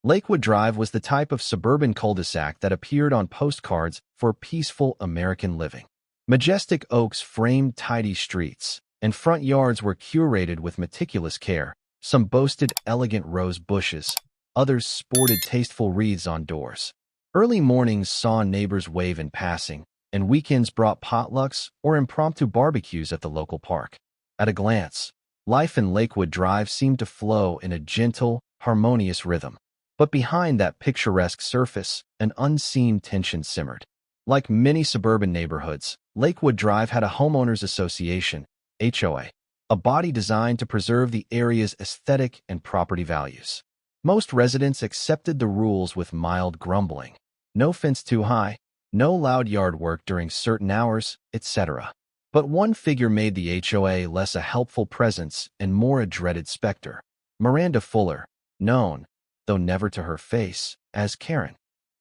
Lakewood Drive was the type of suburban cul-de-sac that appeared on postcards for peaceful American living. Majestic oaks framed tidy streets, and front yards were curated with meticulous care. Some boasted elegant rose bushes, others sported tasteful wreaths on doors. Early mornings saw neighbors wave in passing, and weekends brought potlucks or impromptu barbecues at the local park. At a glance, life in Lakewood Drive seemed to flow in a gentle, harmonious rhythm. But behind that picturesque surface, an unseen tension simmered. Like many suburban neighborhoods, Lakewood Drive had a homeowners association, HOA, a body designed to preserve the area's aesthetic and property values. Most residents accepted the rules with mild grumbling. No fence too high, no loud yard work during certain hours, etc. But one figure made the HOA less a helpful presence and more a dreaded specter. Miranda Fuller, known, though never to her face, as Karen.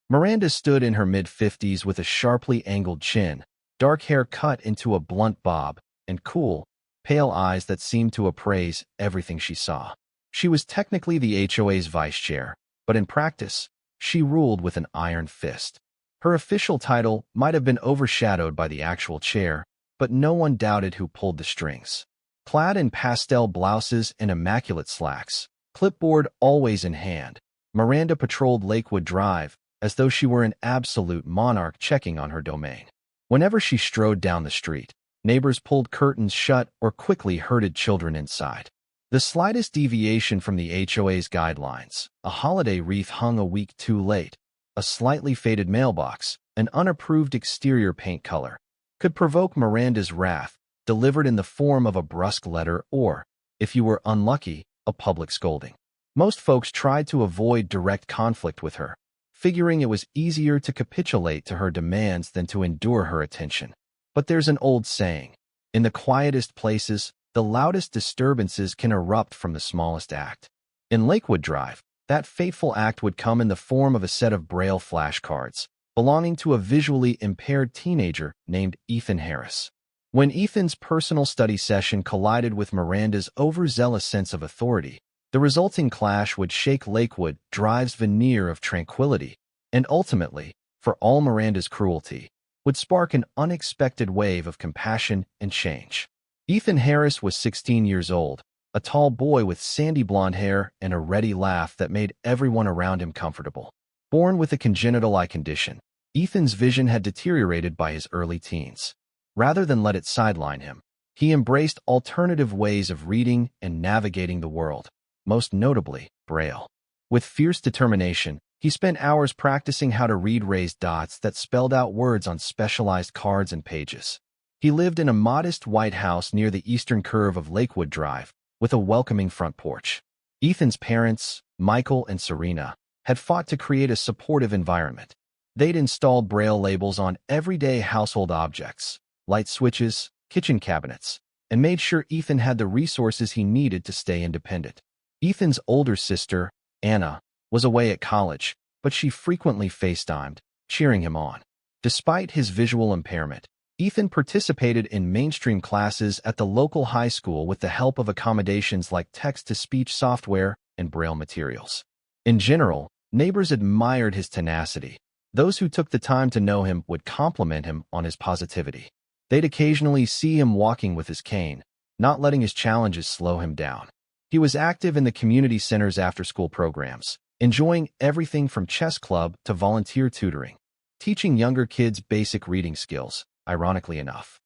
Miranda stood in her mid-50s with a sharply angled chin, dark hair cut into a blunt bob, and cool, pale eyes that seemed to appraise everything she saw. She was technically the HOA's vice chair, but in practice, she ruled with an iron fist. Her official title might have been overshadowed by the actual chair, but no one doubted who pulled the strings. Clad in pastel blouses and immaculate slacks, clipboard always in hand, Miranda patrolled Lakewood Drive as though she were an absolute monarch checking on her domain. Whenever she strode down the street, neighbors pulled curtains shut or quickly herded children inside. The slightest deviation from the HOA's guidelines, a holiday wreath hung a week too late, a slightly faded mailbox, an unapproved exterior paint color, could provoke Miranda's wrath, delivered in the form of a brusque letter or, if you were unlucky, a public scolding. Most folks tried to avoid direct conflict with her, figuring it was easier to capitulate to her demands than to endure her attention. But there's an old saying, in the quietest places, the loudest disturbances can erupt from the smallest act. In Lakewood Drive, that fateful act would come in the form of a set of Braille flashcards, belonging to a visually impaired teenager named Ethan Harris. When Ethan's personal study session collided with Miranda's overzealous sense of authority, the resulting clash would shake Lakewood Drive's veneer of tranquility, and ultimately, for all Miranda's cruelty, would spark an unexpected wave of compassion and change. Ethan Harris was 16 years old, a tall boy with sandy blonde hair and a ready laugh that made everyone around him comfortable. Born with a congenital eye condition, Ethan's vision had deteriorated by his early teens. Rather than let it sideline him, he embraced alternative ways of reading and navigating the world, most notably Braille. With fierce determination, he spent hours practicing how to read raised dots that spelled out words on specialized cards and pages. He lived in a modest white house near the eastern curve of Lakewood Drive, with a welcoming front porch. Ethan's parents, Michael and Serena, had fought to create a supportive environment. They'd installed Braille labels on everyday household objects, light switches, kitchen cabinets, and made sure Ethan had the resources he needed to stay independent. Ethan's older sister, Anna, was away at college, but she frequently FaceTimed, cheering him on. Despite his visual impairment, Ethan participated in mainstream classes at the local high school with the help of accommodations like text-to-speech software and Braille materials. In general, neighbors admired his tenacity. Those who took the time to know him would compliment him on his positivity. They'd occasionally see him walking with his cane, not letting his challenges slow him down. He was active in the community center's after-school programs, enjoying everything from chess club to volunteer tutoring, teaching younger kids basic reading skills. Ironically enough,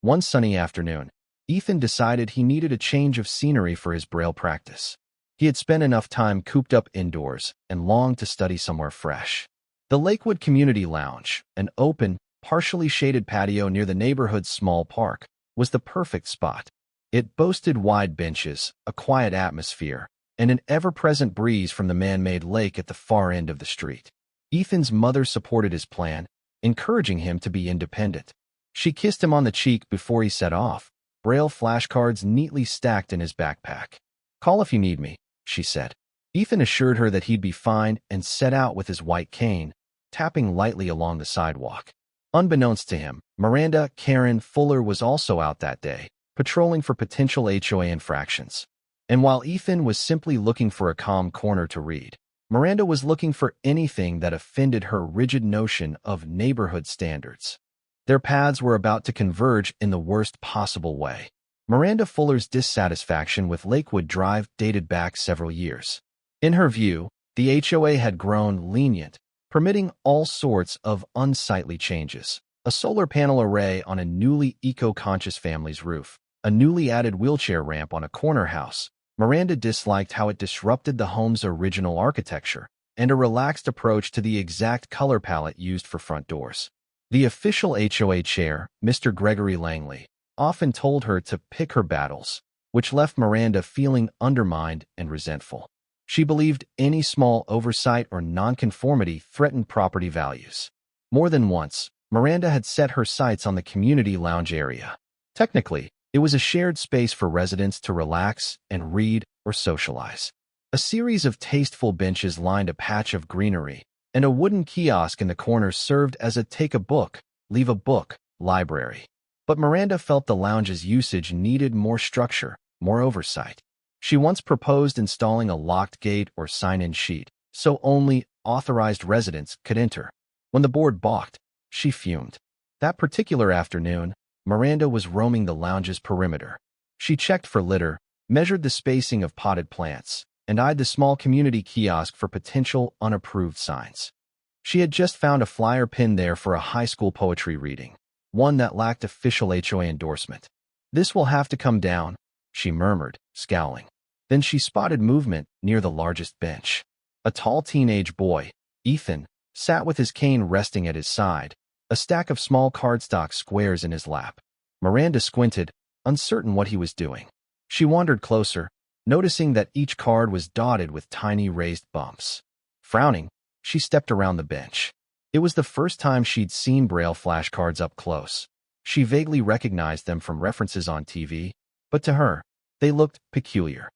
one sunny afternoon, Ethan decided he needed a change of scenery for his Braille practice. He had spent enough time cooped up indoors and longed to study somewhere fresh. The Lakewood Community Lounge, an open, partially shaded patio near the neighborhood's small park, was the perfect spot. It boasted wide benches, a quiet atmosphere, and an ever-present breeze from the man-made lake at the far end of the street. Ethan's mother supported his plan, encouraging him to be independent. She kissed him on the cheek before he set off, Braille flashcards neatly stacked in his backpack. "Call if you need me," she said. Ethan assured her that he'd be fine and set out with his white cane, tapping lightly along the sidewalk. Unbeknownst to him, Miranda Karen Fuller was also out that day, patrolling for potential HOA infractions. And while Ethan was simply looking for a calm corner to read, Miranda was looking for anything that offended her rigid notion of neighborhood standards. Their paths were about to converge in the worst possible way. Miranda Fuller's dissatisfaction with Lakewood Drive dated back several years. In her view, the HOA had grown lenient, permitting all sorts of unsightly changes. A solar panel array on a newly eco-conscious family's roof, a newly added wheelchair ramp on a corner house. Miranda disliked how it disrupted the home's original architecture, and a relaxed approach to the exact color palette used for front doors. The official HOA chair, Mr. Gregory Langley, often told her to pick her battles, which left Miranda feeling undermined and resentful. She believed any small oversight or nonconformity threatened property values. More than once, Miranda had set her sights on the community lounge area. Technically, it was a shared space for residents to relax and read or socialize. A series of tasteful benches lined a patch of greenery, and a wooden kiosk in the corner served as a take a book, leave a book library. But Miranda felt the lounge's usage needed more structure, more oversight. She once proposed installing a locked gate or sign-in sheet, so only authorized residents could enter. When the board balked, she fumed. That particular afternoon, Miranda was roaming the lounge's perimeter. She checked for litter, measured the spacing of potted plants, and eyed the small community kiosk for potential unapproved signs. She had just found a flyer pinned there for a high school poetry reading, one that lacked official HOA endorsement. "This will have to come down," she murmured, scowling. Then she spotted movement near the largest bench. A tall teenage boy, Ethan, sat with his cane resting at his side, a stack of small cardstock squares in his lap. Miranda squinted, uncertain what he was doing. She wandered closer, noticing that each card was dotted with tiny raised bumps. Frowning, she stepped around the bench. It was the first time she'd seen Braille flashcards up close. She vaguely recognized them from references on TV, but to her, they looked peculiar.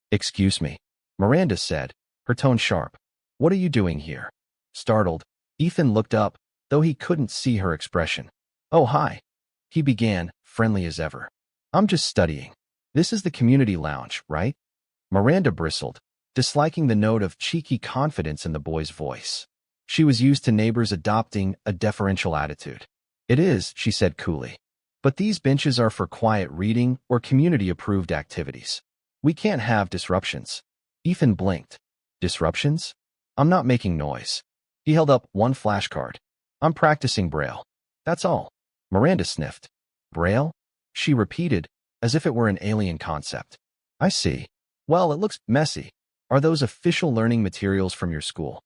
"Excuse me," Miranda said, her tone sharp. "What are you doing here?" Startled, Ethan looked up, though he couldn't see her expression. "Oh, hi," he began, friendly as ever. "I'm just studying. This is the community lounge, right?" Miranda bristled, disliking the note of cheeky confidence in the boy's voice. She was used to neighbors adopting a deferential attitude. "It is," she said coolly. "But these benches are for quiet reading or community-approved activities. We can't have disruptions." Ethan blinked. "Disruptions? I'm not making noise." He held up one flashcard. "I'm practicing Braille. That's all." Miranda sniffed. "Braille?" she repeated, as if it were an alien concept. "I see. Well, it looks messy. Are those official learning materials from your school?"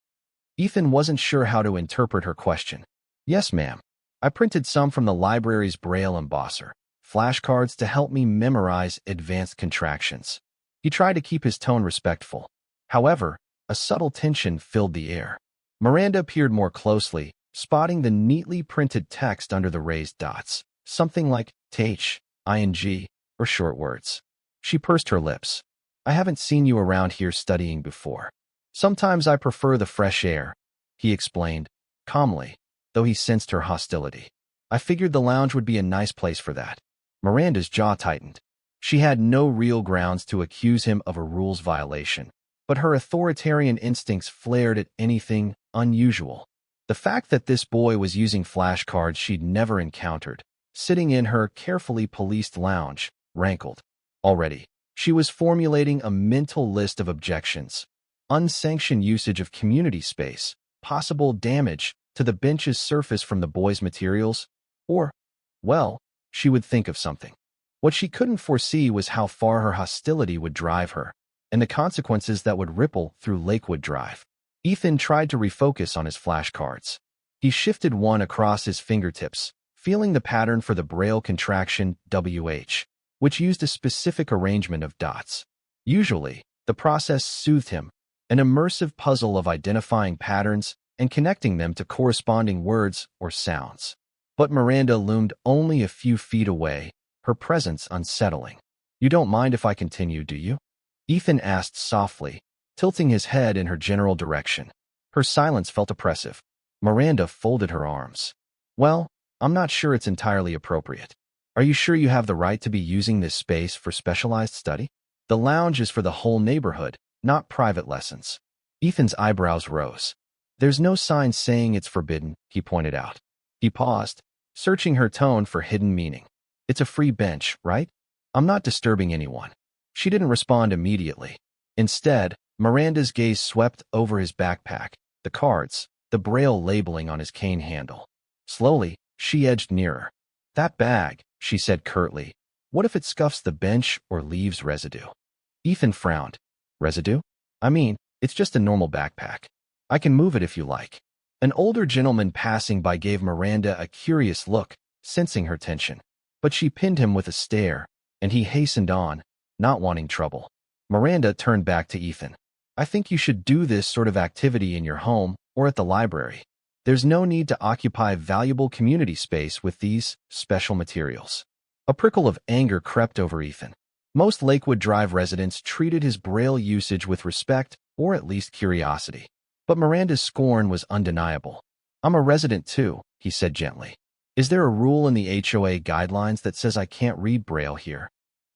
Ethan wasn't sure how to interpret her question. "Yes, ma'am. I printed some from the library's Braille embosser, flashcards to help me memorize advanced contractions." He tried to keep his tone respectful. However, a subtle tension filled the air. Miranda peered more closely, spotting the neatly printed text under the raised dots, something like th, ing, or short words. She pursed her lips. "I haven't seen you around here studying before. Sometimes I prefer the fresh air," he explained, calmly, though he sensed her hostility. "I figured the lounge would be a nice place for that." Miranda's jaw tightened. She had no real grounds to accuse him of a rules violation, but her authoritarian instincts flared at anything unusual. The fact that this boy was using flashcards she'd never encountered, sitting in her carefully policed lounge, rankled. Already, she was formulating a mental list of objections. Unsanctioned usage of community space, possible damage to the bench's surface from the boy's materials, or, well, she would think of something. What she couldn't foresee was how far her hostility would drive her, and the consequences that would ripple through Lakewood Drive. Ethan tried to refocus on his flashcards. He shifted one across his fingertips, feeling the pattern for the Braille contraction WH, which used a specific arrangement of dots. Usually, the process soothed him, an immersive puzzle of identifying patterns and connecting them to corresponding words or sounds. But Miranda loomed only a few feet away, her presence unsettling. "You don't mind if I continue, do you?" Ethan asked softly, tilting his head in her general direction. Her silence felt oppressive. Miranda folded her arms. "Well, I'm not sure it's entirely appropriate. Are you sure you have the right to be using this space for specialized study? The lounge is for the whole neighborhood, not private lessons." Ethan's eyebrows rose. There's no sign saying it's forbidden, he pointed out. He paused, searching her tone for hidden meaning. It's a free bench, right? I'm not disturbing anyone. She didn't respond immediately. Instead, Miranda's gaze swept over his backpack, the cards, the Braille labeling on his cane handle. Slowly, she edged nearer. That bag, she said curtly. What if it scuffs the bench or leaves residue? Ethan frowned. Residue? I mean, it's just a normal backpack. I can move it if you like. An older gentleman passing by gave Miranda a curious look, sensing her tension. But she pinned him with a stare, and he hastened on, not wanting trouble. Miranda turned back to Ethan. I think you should do this sort of activity in your home or at the library. There's no need to occupy valuable community space with these special materials. A prickle of anger crept over Ethan. Most Lakewood Drive residents treated his Braille usage with respect or at least curiosity. But Miranda's scorn was undeniable. I'm a resident too, he said gently. Is there a rule in the HOA guidelines that says I can't read Braille here?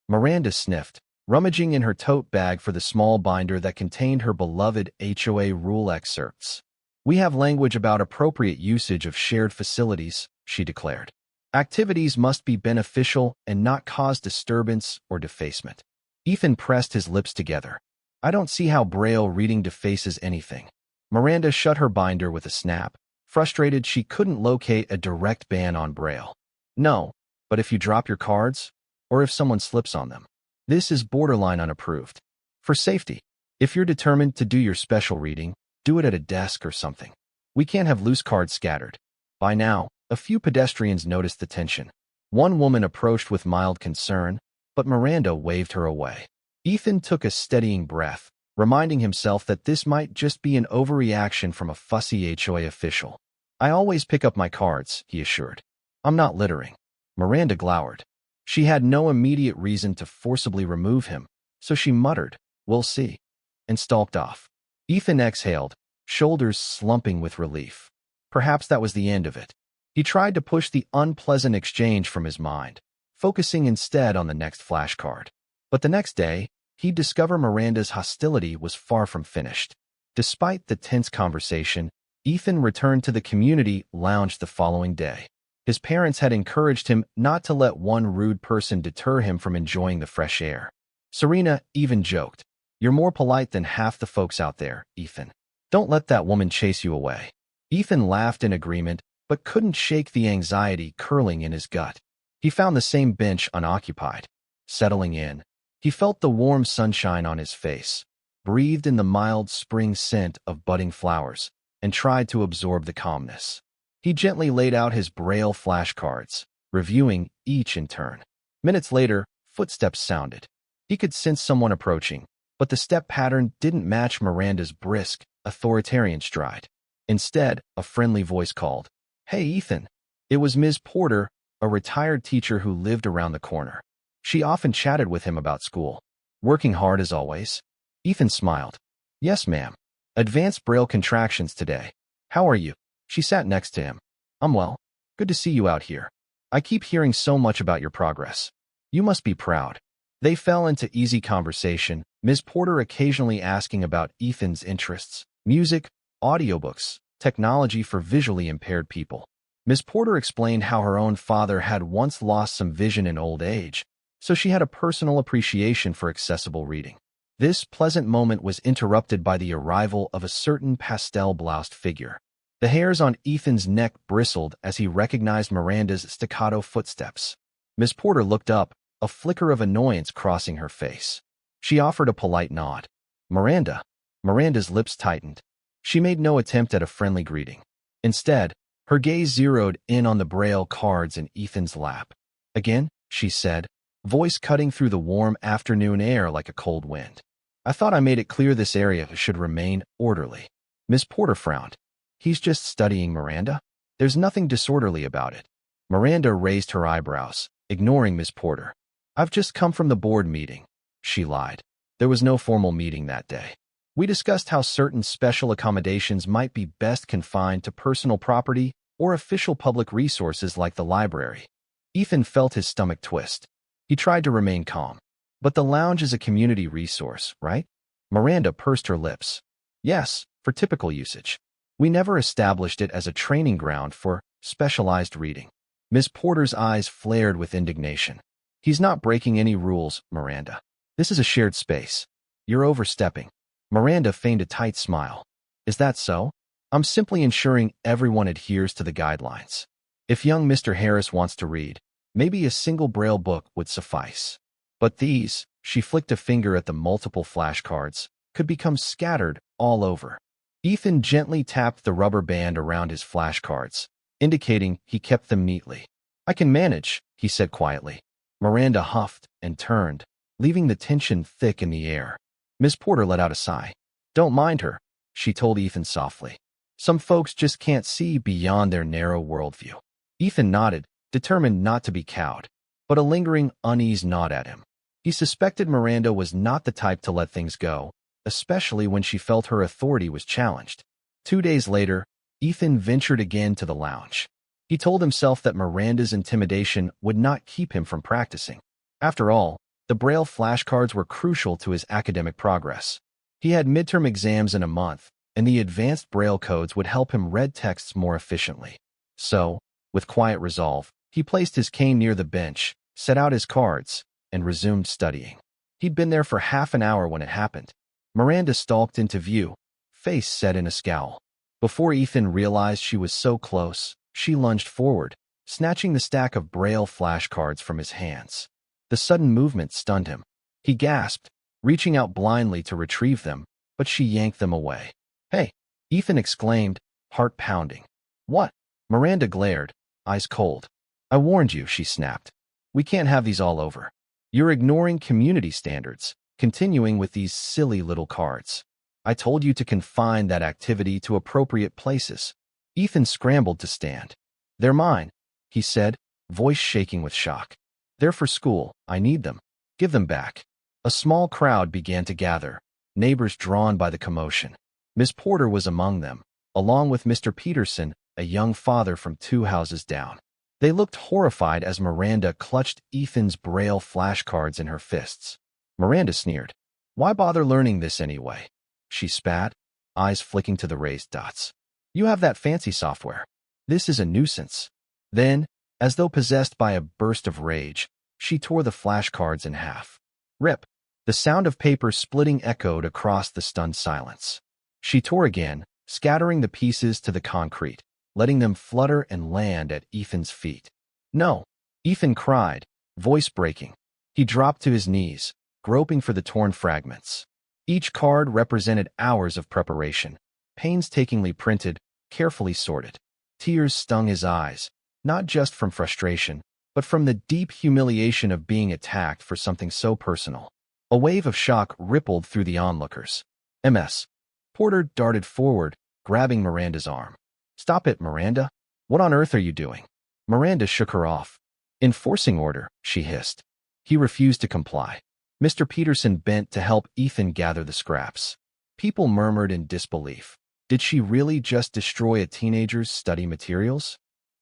Miranda sniffed, rummaging in her tote bag for the small binder that contained her beloved HOA rule excerpts. We have language about appropriate usage of shared facilities, she declared. Activities must be beneficial and not cause disturbance or defacement. Ethan pressed his lips together. I don't see how Braille reading defaces anything. Miranda shut her binder with a snap, frustrated she couldn't locate a direct ban on Braille. No, but if you drop your cards, or if someone slips on them, this is borderline unapproved. For safety, if you're determined to do your special reading, do it at a desk or something. We can't have loose cards scattered. By now, a few pedestrians noticed the tension. One woman approached with mild concern, but Miranda waved her away. Ethan took a steadying breath, reminding himself that this might just be an overreaction from a fussy HOA official. I always pick up my cards, he assured. I'm not littering. Miranda glowered. She had no immediate reason to forcibly remove him, so she muttered, we'll see, and stalked off. Ethan exhaled, shoulders slumping with relief. Perhaps that was the end of it. He tried to push the unpleasant exchange from his mind, focusing instead on the next flashcard. But the next day, he'd discover Miranda's hostility was far from finished. Despite the tense conversation, Ethan returned to the community lounge the following day. His parents had encouraged him not to let one rude person deter him from enjoying the fresh air. Serena even joked, "You're more polite than half the folks out there, Ethan. Don't let that woman chase you away." Ethan laughed in agreement, but couldn't shake the anxiety curling in his gut. He found the same bench unoccupied. Settling in, he felt the warm sunshine on his face, breathed in the mild spring scent of budding flowers, and tried to absorb the calmness. He gently laid out his Braille flashcards, reviewing each in turn. Minutes later, footsteps sounded. He could sense someone approaching, but the step pattern didn't match Miranda's brisk, authoritarian stride. Instead, a friendly voice called, "Hey, Ethan." It was Ms. Porter, a retired teacher who lived around the corner. She often chatted with him about school. Working hard as always? Ethan smiled. "Yes, ma'am. Advanced Braille contractions today. How are you?" She sat next to him. "I'm well. Good to see you out here. I keep hearing so much about your progress. You must be proud." They fell into easy conversation, Ms. Porter occasionally asking about Ethan's interests, music, audiobooks, technology for visually impaired people. Ms. Porter explained how her own father had once lost some vision in old age, so she had a personal appreciation for accessible reading. This pleasant moment was interrupted by the arrival of a certain pastel-bloused figure. The hairs on Ethan's neck bristled as he recognized Miranda's staccato footsteps. Ms. Porter looked up, a flicker of annoyance crossing her face. She offered a polite nod. "Miranda." Miranda's lips tightened. She made no attempt at a friendly greeting. Instead, her gaze zeroed in on the Braille cards in Ethan's lap. "Again," she said, voice cutting through the warm afternoon air like a cold wind. "I thought I made it clear this area should remain orderly." Ms. Porter frowned. "He's just studying, Miranda. There's nothing disorderly about it." Miranda raised her eyebrows, ignoring Ms. Porter. "I've just come from the board meeting," she lied. There was no formal meeting that day. "We discussed how certain special accommodations might be best confined to personal property or official public resources like the library." Ethan felt his stomach twist. He tried to remain calm. "But the lounge is a community resource, right?" Miranda pursed her lips. Yes, for typical usage. We never established it as a training ground for specialized reading. Miss Porter's eyes flared with indignation. He's not breaking any rules, Miranda. This is a shared space. You're overstepping. Miranda feigned a tight smile. Is that so? I'm simply ensuring everyone adheres to the guidelines. If young Mr. Harris wants to read, maybe a single Braille book would suffice. But these, she flicked a finger at the multiple flashcards, could become scattered all over. Ethan gently tapped the rubber band around his flashcards, indicating he kept them neatly. I can manage, he said quietly. Miranda huffed and turned, leaving the tension thick in the air. Miss Porter let out a sigh. Don't mind her, she told Ethan softly. Some folks just can't see beyond their narrow worldview. Ethan nodded, determined not to be cowed, but a lingering unease gnawed at him. He suspected Miranda was not the type to let things go, especially when she felt her authority was challenged. 2 days later, Ethan ventured again to the lounge. He told himself that Miranda's intimidation would not keep him from practicing. After all, the Braille flashcards were crucial to his academic progress. He had midterm exams in a month, and the advanced Braille codes would help him read texts more efficiently. So, with quiet resolve, he placed his cane near the bench, set out his cards, and resumed studying. He'd been there for half an hour when it happened. Miranda stalked into view, face set in a scowl. Before Ethan realized she was so close, she lunged forward, snatching the stack of Braille flashcards from his hands. The sudden movement stunned him. He gasped, reaching out blindly to retrieve them, but she yanked them away. Hey, Ethan exclaimed, heart pounding. What? Miranda glared, eyes cold. I warned you, she snapped. We can't have these all over. You're ignoring community standards, continuing with these silly little cards. I told you to confine that activity to appropriate places. Ethan scrambled to stand. They're mine, he said, voice shaking with shock. They're for school. I need them. Give them back. A small crowd began to gather, neighbors drawn by the commotion. Miss Porter was among them, along with Mr. Peterson, a young father from 2 houses down. They looked horrified as Miranda clutched Ethan's Braille flashcards in her fists. Miranda sneered. Why bother learning this anyway? She spat, eyes flicking to the raised dots. You have that fancy software. This is a nuisance. Then, as though possessed by a burst of rage, she tore the flashcards in half. Rip! The sound of paper splitting echoed across the stunned silence. She tore again, scattering the pieces to the concrete, letting them flutter and land at Ethan's feet. No! Ethan cried, voice breaking. He dropped to his knees, groping for the torn fragments. Each card represented hours of preparation, painstakingly printed, carefully sorted. Tears stung his eyes, not just from frustration, but from the deep humiliation of being attacked for something so personal. A wave of shock rippled through the onlookers. MS. Porter darted forward, grabbing Miranda's arm. Stop it, Miranda. What on earth are you doing? Miranda shook her off. Enforcing order, she hissed. He refused to comply. Mr. Peterson bent to help Ethan gather the scraps. People murmured in disbelief. Did she really just destroy a teenager's study materials?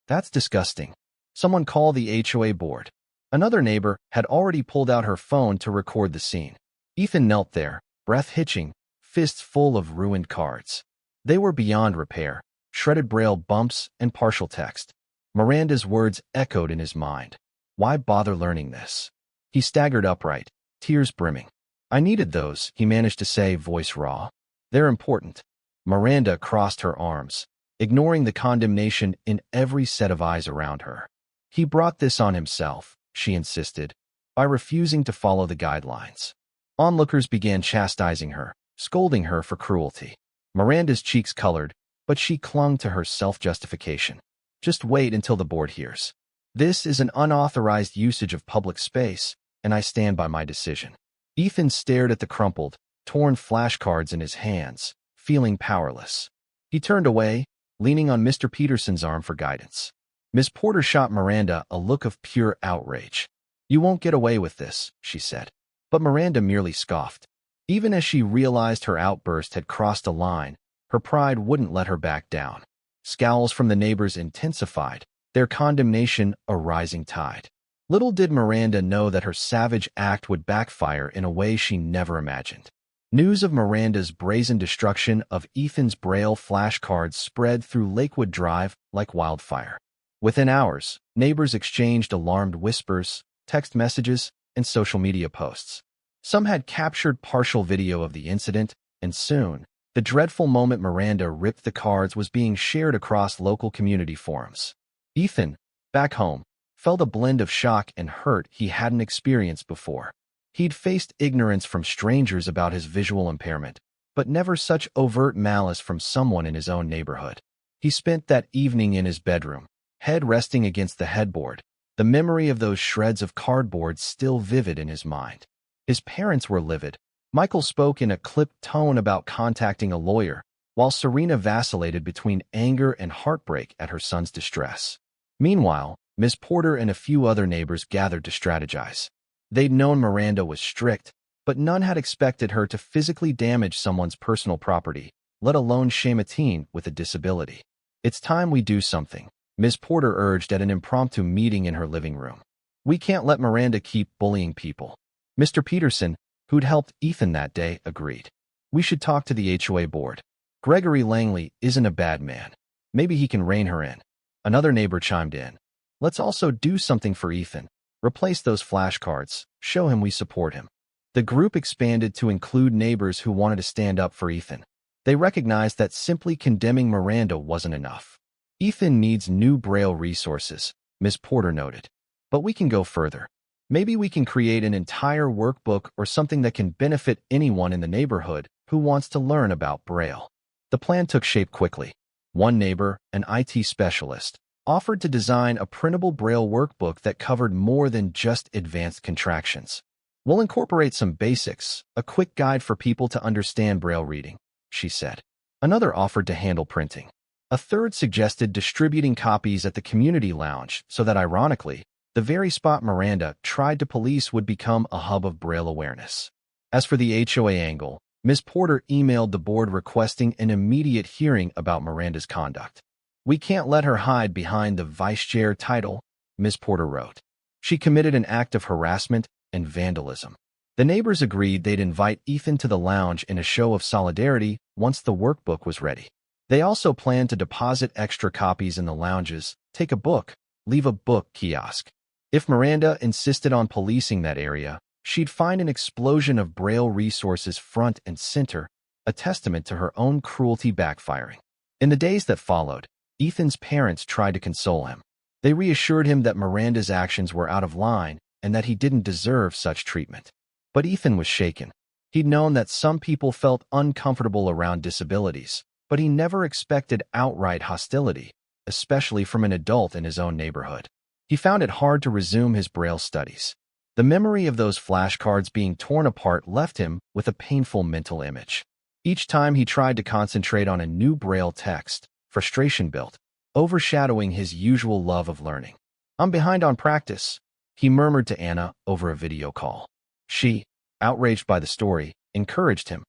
That's disgusting. Someone call the HOA board. Another neighbor had already pulled out her phone to record the scene. Ethan knelt there, breath hitching, fists full of ruined cards. They were beyond repair, shredded Braille bumps and partial text. Miranda's words echoed in his mind. Why bother learning this? He staggered upright, tears brimming. I needed those, he managed to say, voice raw. They're important. Miranda crossed her arms, ignoring the condemnation in every set of eyes around her. He brought this on himself, she insisted, by refusing to follow the guidelines. Onlookers began chastising her, scolding her for cruelty. Miranda's cheeks colored, but she clung to her self-justification. Just wait until the board hears. This is an unauthorized usage of public space, and I stand by my decision. Ethan stared at the crumpled, torn flashcards in his hands, feeling powerless. He turned away, leaning on Mr. Peterson's arm for guidance. Miss Porter shot Miranda a look of pure outrage. You won't get away with this, she said. But Miranda merely scoffed. Even as she realized her outburst had crossed a line, her pride wouldn't let her back down. Scowls from the neighbors intensified, their condemnation a rising tide. Little did Miranda know that her savage act would backfire in a way she never imagined. News of Miranda's brazen destruction of Ethan's Braille flashcards spread through Lakewood Drive like wildfire. Within hours, neighbors exchanged alarmed whispers, text messages, and social media posts. Some had captured partial video of the incident, and soon, the dreadful moment Miranda ripped the cards was being shared across local community forums. Ethan, back home, felt a blend of shock and hurt he hadn't experienced before. He'd faced ignorance from strangers about his visual impairment, but never such overt malice from someone in his own neighborhood. He spent that evening in his bedroom, head resting against the headboard, the memory of those shreds of cardboard still vivid in his mind. His parents were livid. Michael spoke in a clipped tone about contacting a lawyer, while Serena vacillated between anger and heartbreak at her son's distress. Meanwhile, Miss Porter and a few other neighbors gathered to strategize. They'd known Miranda was strict, but none had expected her to physically damage someone's personal property, let alone shame a teen with a disability. "It's time we do something," Miss Porter urged at an impromptu meeting in her living room. "We can't let Miranda keep bullying people." Mr. Peterson, who'd helped Ethan that day, agreed. "We should talk to the HOA board. Gregory Langley isn't a bad man. Maybe he can rein her in." Another neighbor chimed in. "Let's also do something for Ethan. Replace those flashcards, show him we support him." The group expanded to include neighbors who wanted to stand up for Ethan. They recognized that simply condemning Miranda wasn't enough. "Ethan needs new Braille resources," Miss Porter noted. "But we can go further. Maybe we can create an entire workbook or something that can benefit anyone in the neighborhood who wants to learn about Braille." The plan took shape quickly. One neighbor, an IT specialist, offered to design a printable Braille workbook that covered more than just advanced contractions. "We'll incorporate some basics, a quick guide for people to understand Braille reading," she said. Another offered to handle printing. A third suggested distributing copies at the community lounge so that, ironically, the very spot Miranda tried to police would become a hub of Braille awareness. As for the HOA angle, Ms. Porter emailed the board requesting an immediate hearing about Miranda's conduct. "We can't let her hide behind the vice chair title," Ms. Porter wrote. "She committed an act of harassment and vandalism." The neighbors agreed they'd invite Ethan to the lounge in a show of solidarity once the workbook was ready. They also planned to deposit extra copies in the lounges, take a book, leave a book kiosk. If Miranda insisted on policing that area, she'd find an explosion of Braille resources front and center, a testament to her own cruelty backfiring. In the days that followed, Ethan's parents tried to console him. They reassured him that Miranda's actions were out of line and that he didn't deserve such treatment. But Ethan was shaken. He'd known that some people felt uncomfortable around disabilities, but he never expected outright hostility, especially from an adult in his own neighborhood. He found it hard to resume his Braille studies. The memory of those flashcards being torn apart left him with a painful mental image. Each time he tried to concentrate on a new Braille text, frustration built, overshadowing his usual love of learning. "I'm behind on practice," he murmured to Anna over a video call. She, outraged by the story, encouraged him.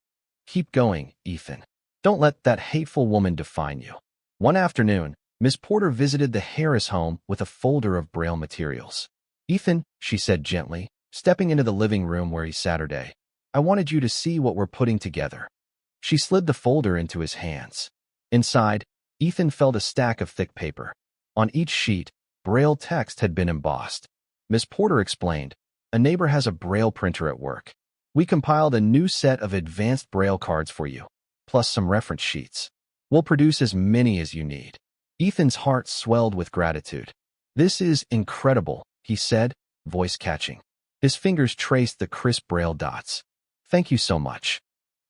"Keep going, Ethan. Don't let that hateful woman define you." One afternoon, Miss Porter visited the Harris home with a folder of Braille materials. "Ethan," she said gently, stepping into the living room where he sat her day, "I wanted you to see what we're putting together." She slid the folder into his hands. Inside, Ethan felt a stack of thick paper. On each sheet, Braille text had been embossed. Miss Porter explained, "A neighbor has a Braille printer at work. We compiled a new set of advanced Braille cards for you, plus some reference sheets. We'll produce as many as you need." Ethan's heart swelled with gratitude. "This is incredible," he said, voice catching. His fingers traced the crisp Braille dots. "Thank you so much."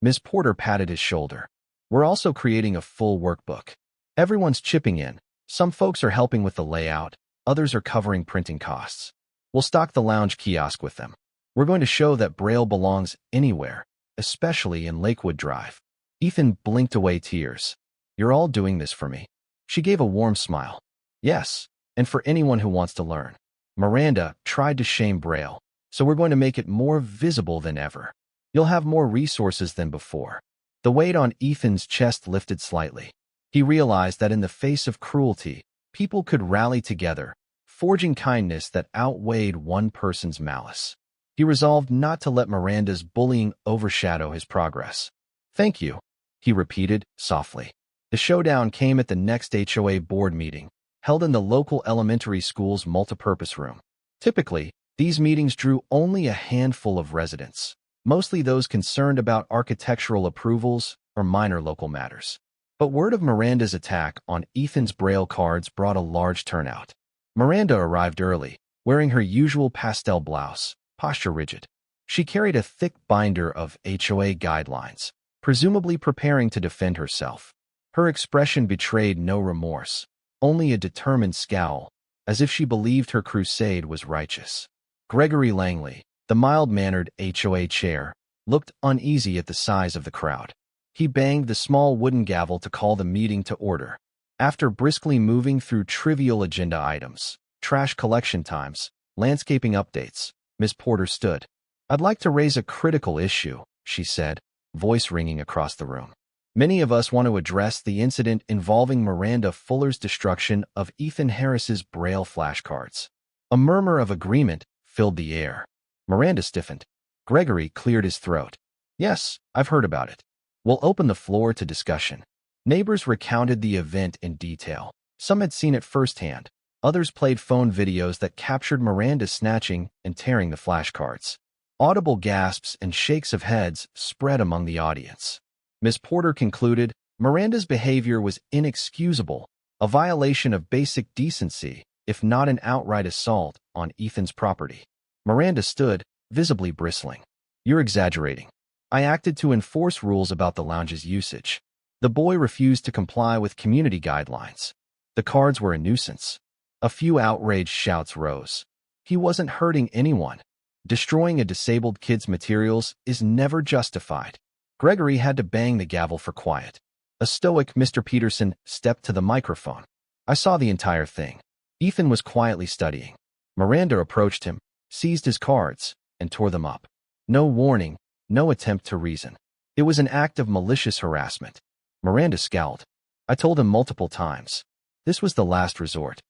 Miss Porter patted his shoulder. "We're also creating a full workbook. Everyone's chipping in. Some folks are helping with the layout, others are covering printing costs. We'll stock the lounge kiosk with them. We're going to show that Braille belongs anywhere, especially in Lakewood Drive." Ethan blinked away tears. "You're all doing this for me." She gave a warm smile. "Yes, and for anyone who wants to learn. Miranda tried to shame Braille, so we're going to make it more visible than ever. You'll have more resources than before." The weight on Ethan's chest lifted slightly. He realized that in the face of cruelty, people could rally together, forging kindness that outweighed one person's malice. He resolved not to let Miranda's bullying overshadow his progress. "Thank you," he repeated softly. The showdown came at the next HOA board meeting, held in the local elementary school's multipurpose room. Typically, these meetings drew only a handful of residents, mostly those concerned about architectural approvals or minor local matters. But word of Miranda's attack on Ethan's Braille cards brought a large turnout. Miranda arrived early, wearing her usual pastel blouse, posture rigid. She carried a thick binder of HOA guidelines, presumably preparing to defend herself. Her expression betrayed no remorse, only a determined scowl, as if she believed her crusade was righteous. Gregory Langley, the mild-mannered HOA chair, looked uneasy at the size of the crowd. He banged the small wooden gavel to call the meeting to order. After briskly moving through trivial agenda items, trash collection times, landscaping updates, Ms. Porter stood. "I'd like to raise a critical issue," she said, voice ringing across the room. "Many of us want to address the incident involving Miranda Fuller's destruction of Ethan Harris's Braille flashcards." A murmur of agreement filled the air. Miranda stiffened. Gregory cleared his throat. "Yes, I've heard about it. We'll open the floor to discussion." Neighbors recounted the event in detail. Some had seen it firsthand. Others played phone videos that captured Miranda snatching and tearing the flashcards. Audible gasps and shakes of heads spread among the audience. Ms. Porter concluded Miranda's behavior was inexcusable, a violation of basic decency, if not an outright assault on Ethan's property. Miranda stood, visibly bristling. "You're exaggerating. I acted to enforce rules about the lounge's usage. The boy refused to comply with community guidelines. The cards were a nuisance." A few outraged shouts rose. "He wasn't hurting anyone. Destroying a disabled kid's materials is never justified." Gregory had to bang the gavel for quiet. A stoic Mr. Peterson stepped to the microphone. "I saw the entire thing." Ethan was quietly studying. Miranda approached him, seized his cards, and tore them up. No warning, no attempt to reason. It was an act of malicious harassment. Miranda scowled. "I told him multiple times. This was the last resort."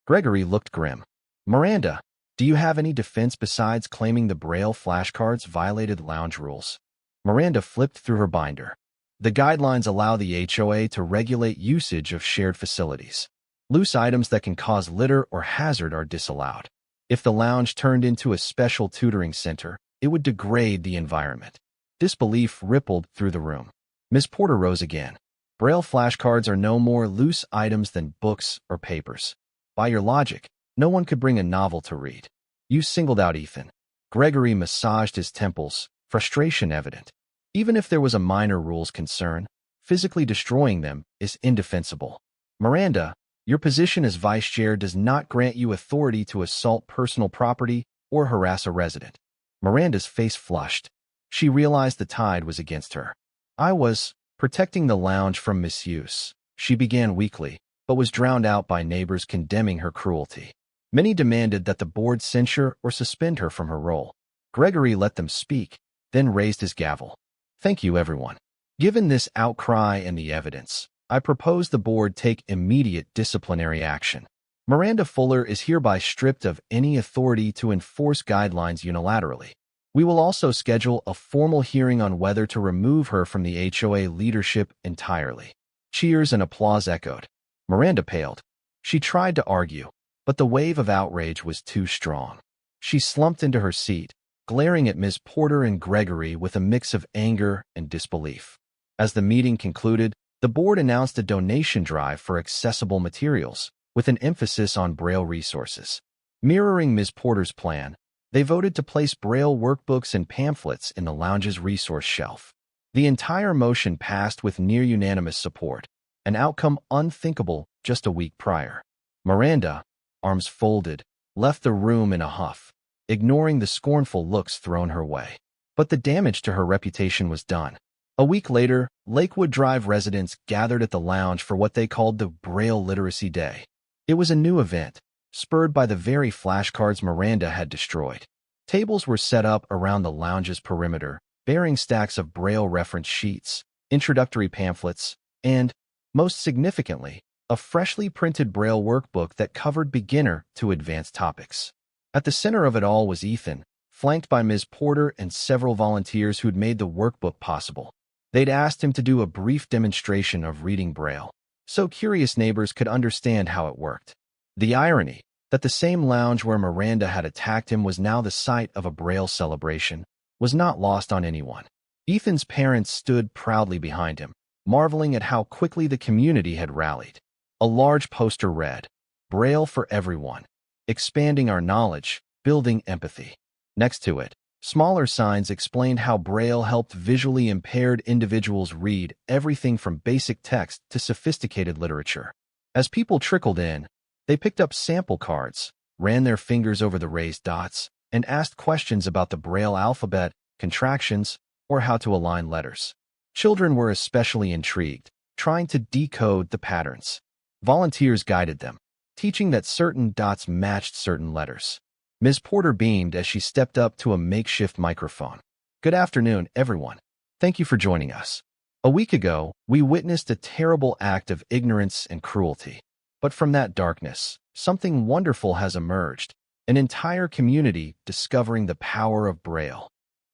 Gregory looked grim. "Miranda, do you have any defense besides claiming the Braille flashcards violated lounge rules?" Miranda flipped through her binder. The guidelines allow the HOA to regulate usage of shared facilities. Loose items that can cause litter or hazard are disallowed. If the lounge turned into a special tutoring center, it would degrade the environment. Disbelief rippled through the room. Ms. Porter rose again. "Braille flashcards are no more loose items than books or papers. By your logic, no one could bring a novel to read." You singled out Ethan. Gregory massaged his temples, frustration evident. Even if there was a minor rules concern, physically destroying them is indefensible. "Miranda, your position as vice chair does not grant you authority to assault personal property or harass a resident." Miranda's face flushed. She realized the tide was against her. "I was protecting the lounge from misuse," she began weakly, but was drowned out by neighbors condemning her cruelty. Many demanded that the board censure or suspend her from her role. Gregory let them speak, then raised his gavel. "Thank you, everyone. Given this outcry and the evidence, I propose the board take immediate disciplinary action. Miranda Fuller is hereby stripped of any authority to enforce guidelines unilaterally. We will also schedule a formal hearing on whether to remove her from the HOA leadership entirely." Cheers and applause echoed. Miranda paled. She tried to argue, but the wave of outrage was too strong. She slumped into her seat, glaring at Ms. Porter and Gregory with a mix of anger and disbelief. As the meeting concluded, the board announced a donation drive for accessible materials, with an emphasis on Braille resources. Mirroring Ms. Porter's plan, they voted to place Braille workbooks and pamphlets in the lounge's resource shelf. The entire motion passed with near-unanimous support, an outcome unthinkable just a week prior. Miranda, arms folded, left the room in a huff, ignoring the scornful looks thrown her way. But the damage to her reputation was done. A week later, Lakewood Drive residents gathered at the lounge for what they called the Braille Literacy Day. It was a new event, spurred by the very flashcards Miranda had destroyed. Tables were set up around the lounge's perimeter, bearing stacks of Braille reference sheets, introductory pamphlets, and, most significantly, a freshly printed Braille workbook that covered beginner to advanced topics. At the center of it all was Ethan, flanked by Ms. Porter and several volunteers who'd made the workbook possible. They'd asked him to do a brief demonstration of reading Braille, so curious neighbors could understand how it worked. The irony that the same lounge where Miranda had attacked him was now the site of a Braille celebration was not lost on anyone. Ethan's parents stood proudly behind him, marveling at how quickly the community had rallied. A large poster read, "Braille for everyone, expanding our knowledge, building empathy." Next to it, smaller signs explained how Braille helped visually impaired individuals read everything from basic text to sophisticated literature. As people trickled in, they picked up sample cards, ran their fingers over the raised dots, and asked questions about the Braille alphabet, contractions, or how to align letters. Children were especially intrigued, trying to decode the patterns. Volunteers guided them, teaching that certain dots matched certain letters. Ms. Porter beamed as she stepped up to a makeshift microphone. "Good afternoon, everyone. Thank you for joining us. A week ago, we witnessed a terrible act of ignorance and cruelty. But from that darkness, something wonderful has emerged, an entire community discovering the power of Braille."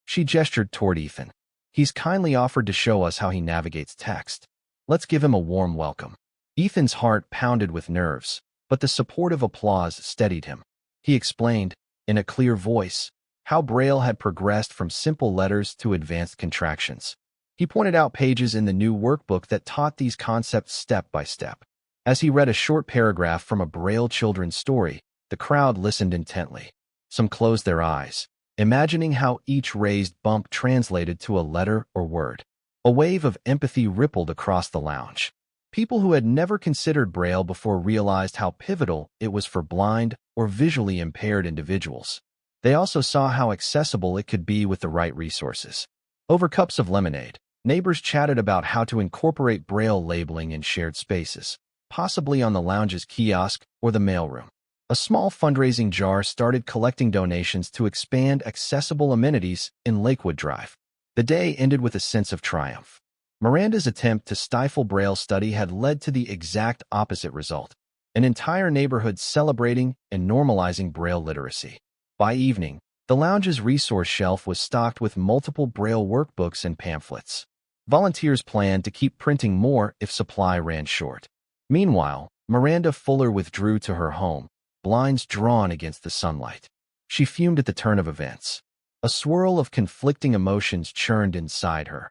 She gestured toward Ethan. "He's kindly offered to show us how he navigates text. Let's give him a warm welcome." Ethan's heart pounded with nerves, but the supportive applause steadied him. He explained, in a clear voice, how Braille had progressed from simple letters to advanced contractions. He pointed out pages in the new workbook that taught these concepts step by step. As he read a short paragraph from a Braille children's story, the crowd listened intently. Some closed their eyes, imagining how each raised bump translated to a letter or word. A wave of empathy rippled across the lounge. People who had never considered Braille before realized how pivotal it was for blind or visually impaired individuals. They also saw how accessible it could be with the right resources. Over cups of lemonade, neighbors chatted about how to incorporate Braille labeling in shared spaces, possibly on the lounge's kiosk or the mailroom. A small fundraising jar started collecting donations to expand accessible amenities in Lakewood Drive. The day ended with a sense of triumph. Miranda's attempt to stifle Braille study had led to the exact opposite result, an entire neighborhood celebrating and normalizing Braille literacy. By evening, the lounge's resource shelf was stocked with multiple Braille workbooks and pamphlets. Volunteers planned to keep printing more if supply ran short. Meanwhile, Miranda Fuller withdrew to her home, blinds drawn against the sunlight. She fumed at the turn of events. A swirl of conflicting emotions churned inside her.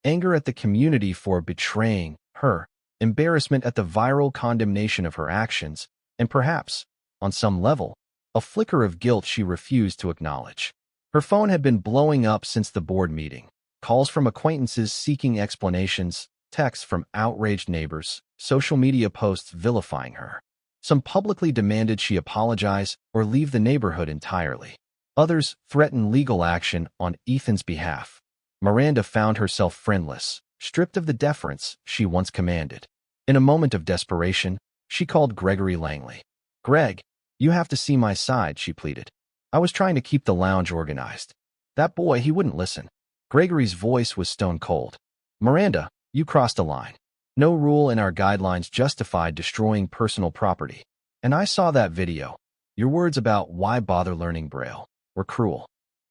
Anger at the community for betraying her, embarrassment at the viral condemnation of her actions, and perhaps, on some level, a flicker of guilt she refused to acknowledge. Her phone had been blowing up since the board meeting. Calls from acquaintances seeking explanations, texts from outraged neighbors, social media posts vilifying her. Some publicly demanded she apologize or leave the neighborhood entirely. Others threatened legal action on Ethan's behalf. Miranda found herself friendless, stripped of the deference she once commanded. In a moment of desperation, she called Gregory Langley. "Greg, you have to see my side," she pleaded. "I was trying to keep the lounge organized. That boy, he wouldn't listen." Gregory's voice was stone cold. "Miranda, you crossed a line. No rule in our guidelines justified destroying personal property. And I saw that video. Your words about why bother learning Braille were cruel."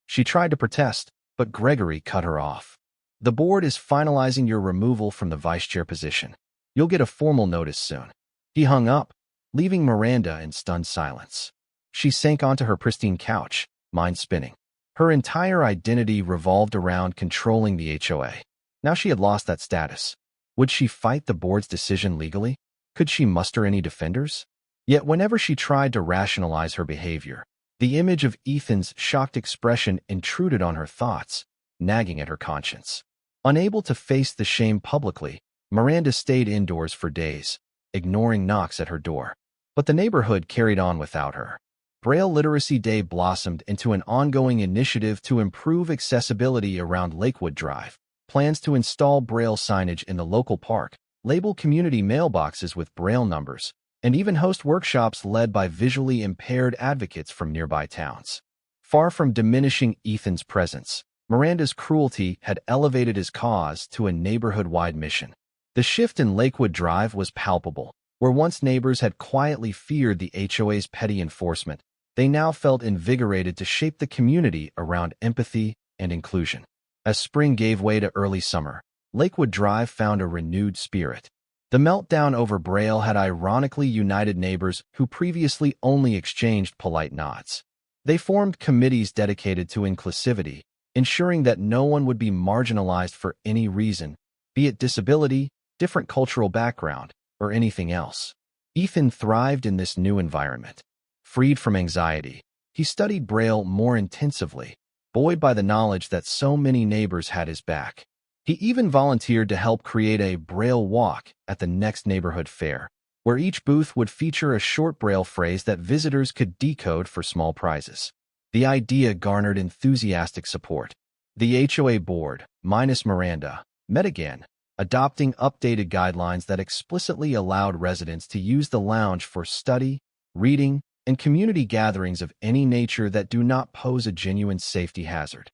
She tried to protest, but Gregory cut her off. "The board is finalizing your removal from the vice chair position. You'll get a formal notice soon." He hung up, leaving Miranda in stunned silence. She sank onto her pristine couch, mind spinning. Her entire identity revolved around controlling the HOA. Now she had lost that status. Would she fight the board's decision legally? Could she muster any defenders? Yet whenever she tried to rationalize her behavior, the image of Ethan's shocked expression intruded on her thoughts, nagging at her conscience. Unable to face the shame publicly, Miranda stayed indoors for days, ignoring knocks at her door. But the neighborhood carried on without her. Braille Literacy Day blossomed into an ongoing initiative to improve accessibility around Lakewood Drive. Plans to install Braille signage in the local park, label community mailboxes with Braille numbers, and even host workshops led by visually impaired advocates from nearby towns. Far from diminishing Ethan's presence, Miranda's cruelty had elevated his cause to a neighborhood-wide mission. The shift in Lakewood Drive was palpable. Where once neighbors had quietly feared the HOA's petty enforcement, They now felt invigorated to shape the community around empathy and inclusion. As spring gave way to early summer, Lakewood Drive found a renewed spirit. The meltdown over Braille had ironically united neighbors who previously only exchanged polite nods. They formed committees dedicated to inclusivity, ensuring that no one would be marginalized for any reason, be it disability, different cultural background, or anything else. Ethan thrived in this new environment. Freed from anxiety, he studied Braille more intensively, buoyed by the knowledge that so many neighbors had his back. He even volunteered to help create a Braille walk at the next neighborhood fair, where each booth would feature a short Braille phrase that visitors could decode for small prizes. The idea garnered enthusiastic support. The HOA board, minus Miranda, met again, adopting updated guidelines that explicitly allowed residents to use the lounge for study, reading, and community gatherings of any nature that do not pose a genuine safety hazard.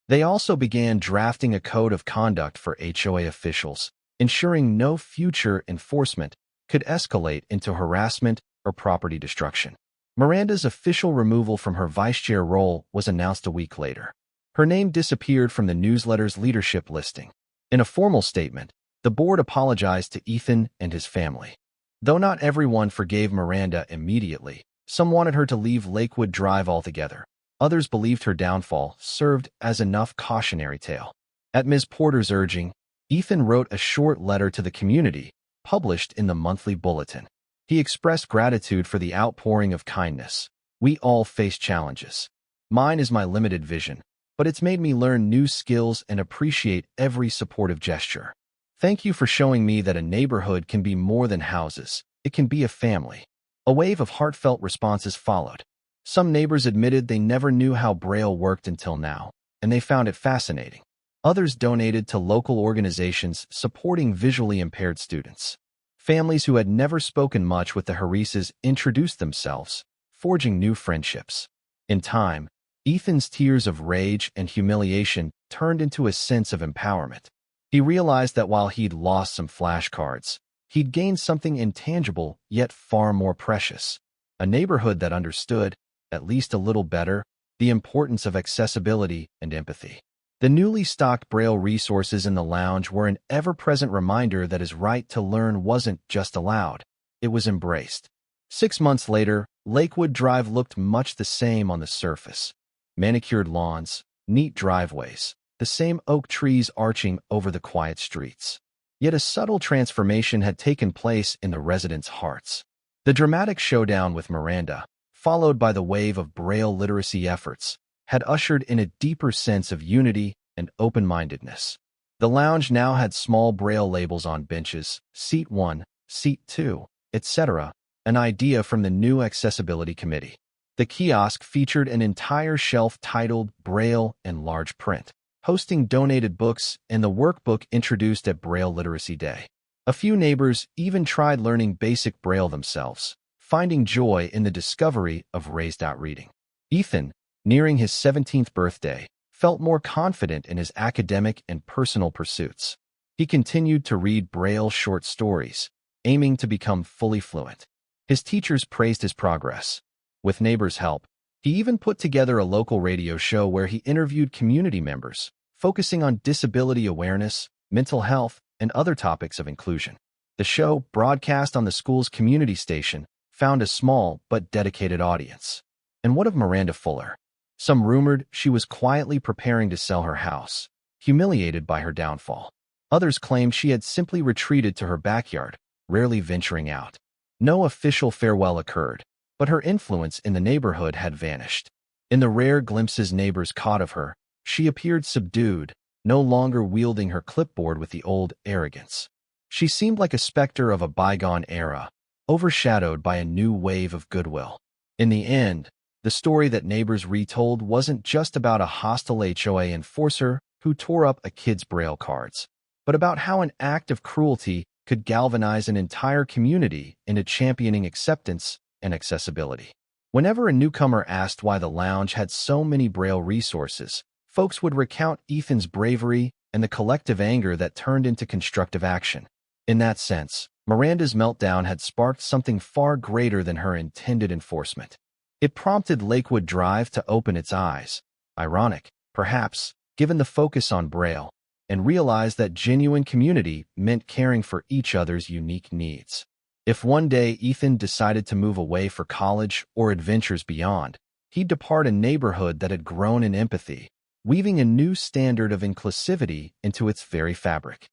They also began drafting a code of conduct for HOA officials, ensuring no future enforcement could escalate into harassment or property destruction. Miranda's official removal from her vice chair role was announced a week later. Her name disappeared from the newsletter's leadership listing. In a formal statement, the board apologized to Ethan and his family. Though not everyone forgave Miranda immediately, some wanted her to leave Lakewood Drive altogether. Others believed her downfall served as enough cautionary tale. At Ms. Porter's urging, Ethan wrote a short letter to the community, published in the monthly bulletin. He expressed gratitude for the outpouring of kindness. We all face challenges. Mine is my limited vision, but it's made me learn new skills and appreciate every supportive gesture. Thank you for showing me that a neighborhood can be more than houses. It can be a family. A wave of heartfelt responses followed. Some neighbors admitted they never knew how Braille worked until now, and they found it fascinating. Others donated to local organizations supporting visually impaired students. Families who had never spoken much with the Harises introduced themselves, forging new friendships. In time, Ethan's tears of rage and humiliation turned into a sense of empowerment. He realized that while he'd lost some flashcards, he'd gained something intangible yet far more precious. A neighborhood that understood, at least a little better, the importance of accessibility and empathy. The newly stocked Braille resources in the lounge were an ever-present reminder that his right to learn wasn't just allowed, it was embraced. 6 months later, Lakewood Drive looked much the same on the surface. Manicured lawns, neat driveways, the same oak trees arching over the quiet streets. Yet a subtle transformation had taken place in the residents' hearts. The dramatic showdown with Miranda, followed by the wave of Braille literacy efforts, had ushered in a deeper sense of unity and open-mindedness. The lounge now had small Braille labels on benches, Seat 1, Seat 2, etc., an idea from the new Accessibility Committee. The kiosk featured an entire shelf titled Braille in large print, hosting donated books and the workbook introduced at Braille Literacy Day. A few neighbors even tried learning basic Braille themselves, finding joy in the discovery of raised-out reading. Ethan, nearing his 17th birthday, felt more confident in his academic and personal pursuits. He continued to read Braille short stories, aiming to become fully fluent. His teachers praised his progress. With neighbors' help, he even put together a local radio show where he interviewed community members, focusing on disability awareness, mental health, and other topics of inclusion. The show, broadcast on the school's community station, found a small but dedicated audience. And what of Miranda Fuller? Some rumored she was quietly preparing to sell her house, humiliated by her downfall. Others claimed she had simply retreated to her backyard, rarely venturing out. No official farewell occurred, but her influence in the neighborhood had vanished. In the rare glimpses neighbors caught of her, she appeared subdued, no longer wielding her clipboard with the old arrogance. She seemed like a specter of a bygone era, overshadowed by a new wave of goodwill. In the end, the story that neighbors retold wasn't just about a hostile HOA enforcer who tore up a kid's Braille cards, but about how an act of cruelty could galvanize an entire community into championing acceptance and accessibility. Whenever a newcomer asked why the lounge had so many Braille resources, folks would recount Ethan's bravery and the collective anger that turned into constructive action. In that sense, Miranda's meltdown had sparked something far greater than her intended enforcement. It prompted Lakewood Drive to open its eyes, ironic, perhaps, given the focus on Braille, and realize that genuine community meant caring for each other's unique needs. If one day Ethan decided to move away for college or adventures beyond, he'd depart a neighborhood that had grown in empathy, weaving a new standard of inclusivity into its very fabric.